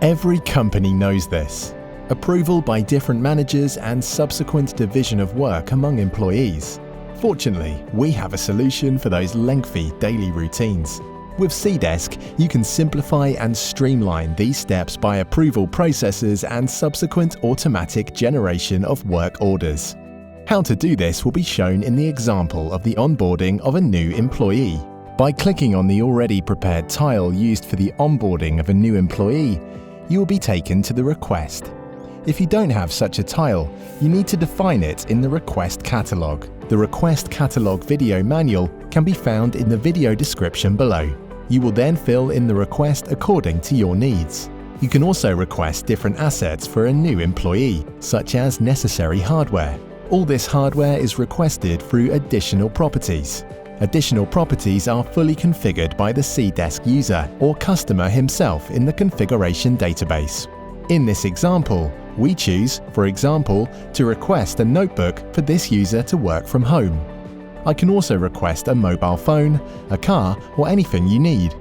Every company knows this. Approval by different managers and subsequent division of work among employees. Fortunately, we have a solution for those lengthy daily routines. With Cdesk, you can simplify and streamline these steps by approval processes and subsequent automatic generation of work orders. How to do this will be shown in the example of the onboarding of a new employee. By clicking on the already prepared tile used for the onboarding of a new employee, you will be taken to the request. If you don't have such a tile, you need to define it in the request catalog. The request catalog video manual can be found in the video description below. You will then fill in the request according to your needs. You can also request different assets for a new employee, such as necessary hardware. All this hardware is requested through additional properties. Additional properties are fully configured by the Cdesk user or customer himself in the configuration database. In this example, we choose, for example, to request a notebook for this user to work from home. I can also request a mobile phone, a car, or anything you need.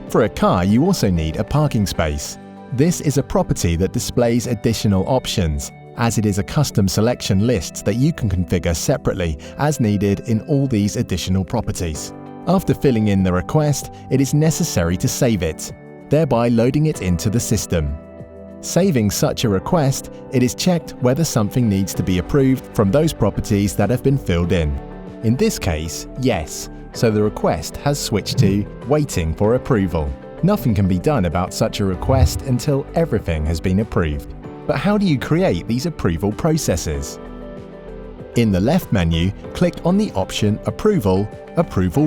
For a car, you also need a parking space. This is a property that displays additional options, as it is a custom selection list that you can configure separately as needed in all these additional properties. After filling in the request, it is necessary to save it, thereby loading it into the system. Saving such a request, it is checked whether something needs to be approved from those properties that have been filled in. In this case, yes, so the request has switched to waiting for approval. Nothing can be done about such a request until everything has been approved. But how do you create these approval processes? In the left menu, click on the option Approval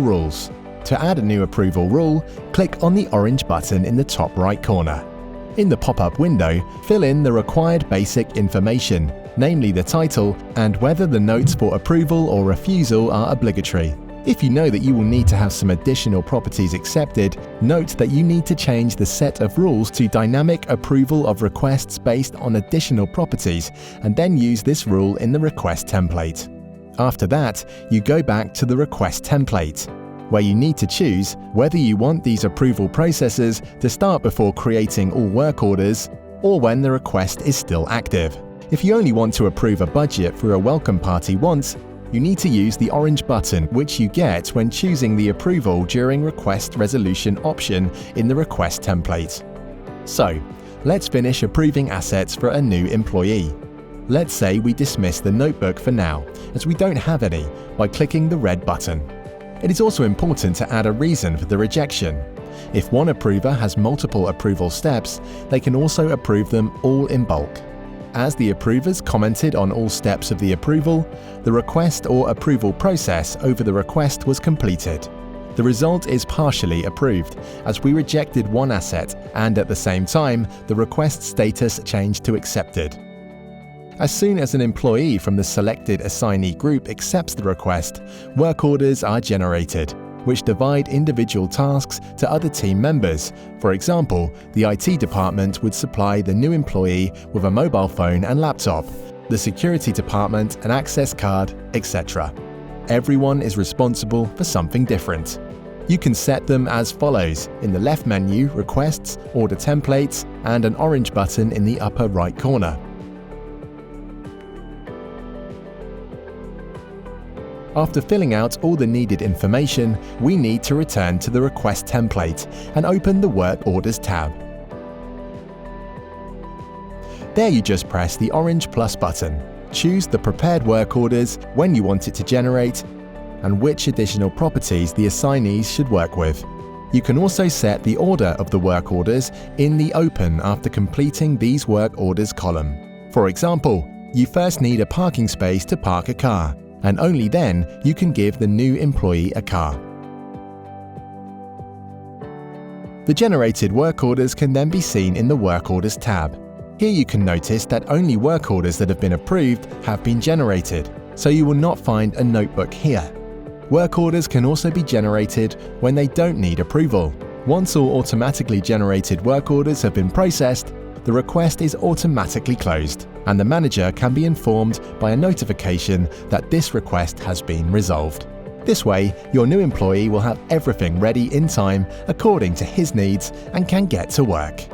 Rules. To add a new approval rule, click on the orange button in the top right corner. In the pop-up window, fill in the required basic information, namely the title and whether the notes for approval or refusal are obligatory. If you know that you will need to have some additional properties accepted, note that you need to change the set of rules to dynamic approval of requests based on additional properties and then use this rule in the request template. After that, you go back to the request template, where you need to choose whether you want these approval processes to start before creating all work orders or when the request is still active. If you only want to approve a budget for a welcome party once, you need to use the orange button which you get when choosing the approval during request resolution option in the request template. So, let's finish approving assets for a new employee. Let's say we dismiss the notebook for now, as we don't have any, by clicking the red button. It is also important to add a reason for the rejection. If one approver has multiple approval steps, they can also approve them all in bulk. As the approvers commented on all steps of the approval, the request or approval process over the request was completed. The result is partially approved, as we rejected one asset and at the same time, the request status changed to accepted. As soon as an employee from the selected assignee group accepts the request, work orders are generated, which divide individual tasks to other team members. For example, the IT department would supply the new employee with a mobile phone and laptop, the security department an access card, etc. Everyone is responsible for something different. You can set them as follows in the left menu, Requests, Order Templates, and an orange button in the upper right corner. After filling out all the needed information, we need to return to the request template and open the Work Orders tab. There you just press the orange plus button, choose the prepared work orders, when you want it to generate, and which additional properties the assignees should work with. You can also set the order of the work orders in the Open after completing these work orders column. For example, you first need a parking space to park a car, and only then you can give the new employee a car. The generated work orders can then be seen in the Work Orders tab. Here you can notice that only work orders that have been approved have been generated, so you will not find a notebook here. Work orders can also be generated when they don't need approval. Once all automatically generated work orders have been processed, the request is automatically closed, and the manager can be informed by a notification that this request has been resolved. This way, your new employee will have everything ready in time according to his needs and can get to work.